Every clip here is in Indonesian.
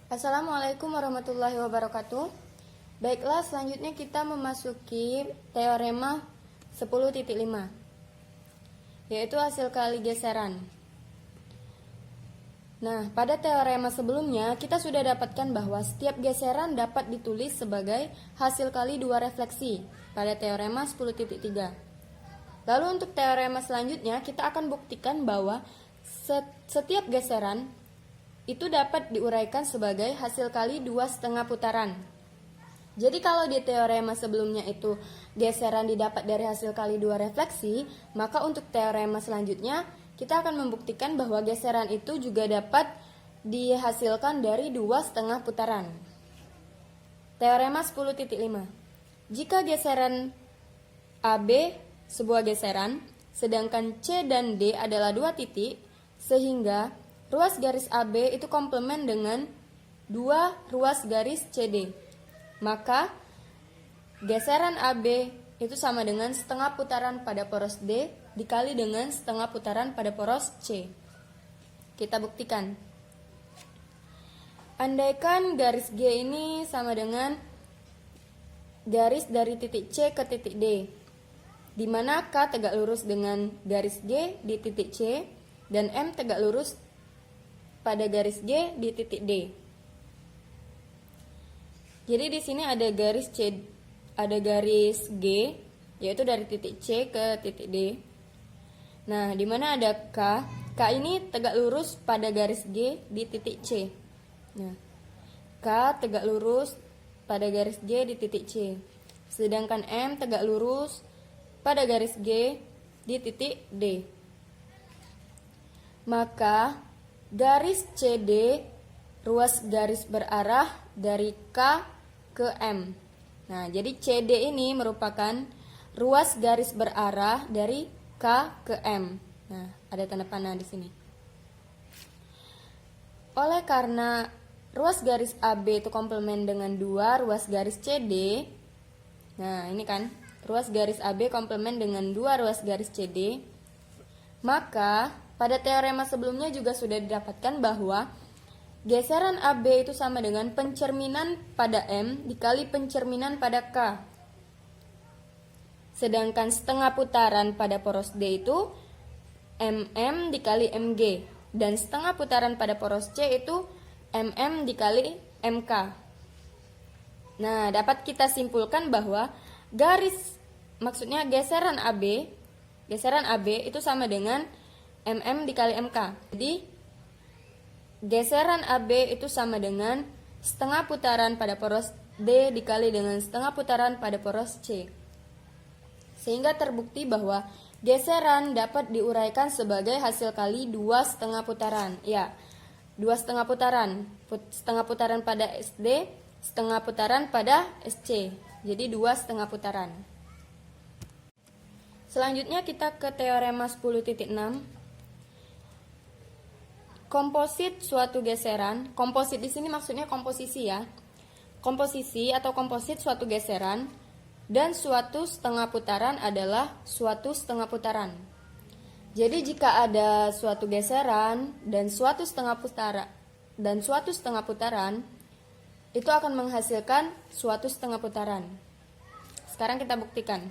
Assalamualaikum warahmatullahi wabarakatuh. Baiklah, selanjutnya kita memasuki teorema 10.5, yaitu hasil kali geseran. Nah, pada teorema sebelumnya kita sudah dapatkan bahwa setiap geseran dapat ditulis sebagai hasil kali dua refleksi pada teorema 10.3. Lalu untuk teorema selanjutnya kita akan buktikan bahwa setiap geseran itu dapat diuraikan sebagai hasil kali 2,5 putaran. Jadi kalau di teorema sebelumnya itu geseran didapat dari hasil kali 2 refleksi, maka untuk teorema selanjutnya kita akan membuktikan bahwa geseran itu juga dapat dihasilkan dari 2,5 putaran. Teorema 10.5. Jika geseran AB sebuah geseran, sedangkan C dan D adalah 2 titik, sehingga ruas garis AB itu komplement dengan 2 ruas garis CD. Maka geseran AB itu sama dengan setengah putaran pada poros D dikali dengan setengah putaran pada poros C. Kita buktikan. Andaikan garis G ini sama dengan garis dari titik C ke titik D, di mana K tegak lurus dengan garis G di titik C dan M tegak lurus pada garis G di titik D. Jadi di sini ada garis G, yaitu dari titik C ke titik D. Nah, di mana ada K? K ini tegak lurus pada garis G di titik C. Nah, K tegak lurus pada garis G di titik C. Sedangkan M tegak lurus pada garis G di titik D. Maka garis CD ruas garis berarah dari K ke M. Nah, jadi CD ini merupakan ruas garis berarah dari K ke M. Nah, ada tanda panah di sini. Oleh karena ruas garis AB itu komplement dengan 2 ruas garis CD. Nah, ini kan ruas garis AB komplement dengan 2 ruas garis CD. Maka pada teorema sebelumnya juga sudah didapatkan bahwa geseran AB itu sama dengan pencerminan pada M dikali pencerminan pada K. Sedangkan setengah putaran pada poros D itu MM dikali MG. Dan setengah putaran pada poros C itu MM dikali MK. Nah, dapat kita simpulkan bahwa geseran AB itu sama dengan MM dikali MK. Jadi geseran AB itu sama dengan setengah putaran pada poros D dikali dengan setengah putaran pada poros C. Sehingga terbukti bahwa geseran dapat diuraikan sebagai hasil kali 2,5 putaran. Ya, 2,5 putaran. Setengah putaran pada SD, setengah putaran pada SC. Jadi 2,5 putaran. Selanjutnya kita ke teorema 10.6. Komposit suatu geseran, komposit di sini maksudnya komposisi ya. Komposisi atau komposit suatu geseran dan suatu setengah putaran adalah suatu setengah putaran. Jadi jika ada suatu geseran dan suatu setengah putaran itu akan menghasilkan suatu setengah putaran. Sekarang kita buktikan.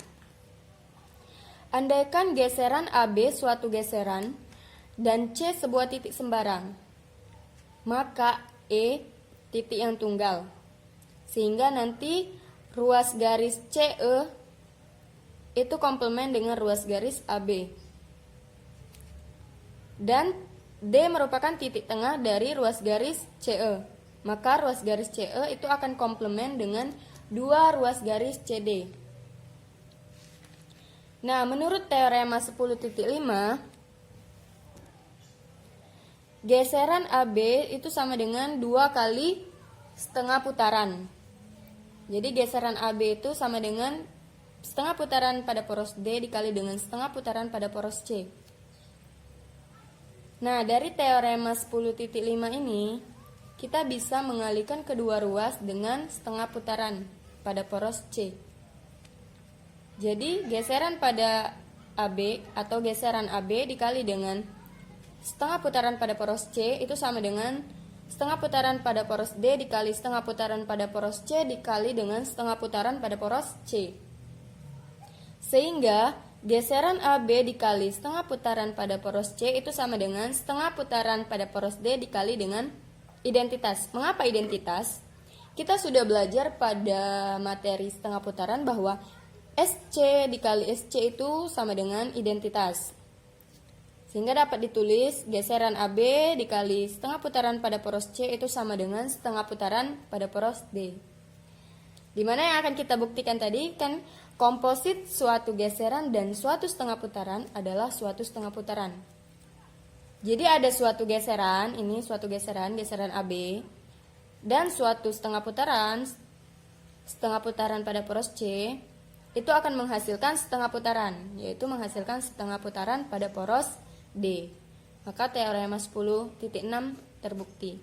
Andaikan geseran AB suatu geseran dan C sebuah titik sembarang, maka E titik yang tunggal. Sehingga nanti ruas garis CE itu komplement dengan ruas garis AB. Dan D merupakan titik tengah dari ruas garis CE. Maka ruas garis CE itu akan komplement dengan 2 ruas garis CD. Nah, menurut teorema 10.5, geseran AB itu sama dengan 2 kali setengah putaran. Jadi geseran AB itu sama dengan setengah putaran pada poros D dikali dengan setengah putaran pada poros C. Nah, dari teorema 10.5 ini, kita bisa mengalihkan kedua ruas dengan setengah putaran pada poros C. Jadi geseran pada AB atau geseran AB dikali dengan setengah putaran pada poros C itu sama dengan setengah putaran pada poros D dikali setengah putaran pada poros C dikali dengan setengah putaran pada poros C. Sehingga geseran AB dikali setengah putaran pada poros C itu sama dengan setengah putaran pada poros D dikali dengan identitas. Mengapa identitas? Kita sudah belajar pada materi setengah putaran bahwa SC dikali SC itu sama dengan identitas. Sehingga dapat ditulis geseran AB dikali setengah putaran pada poros C itu sama dengan setengah putaran pada poros D. Dimana yang akan kita buktikan tadi kan komposit suatu geseran dan suatu setengah putaran adalah suatu setengah putaran. Jadi ada suatu geseran, ini suatu geseran AB, dan suatu setengah putaran pada poros C, itu akan menghasilkan setengah putaran, yaitu menghasilkan setengah putaran pada poros D. Maka teorema 10.6 terbukti.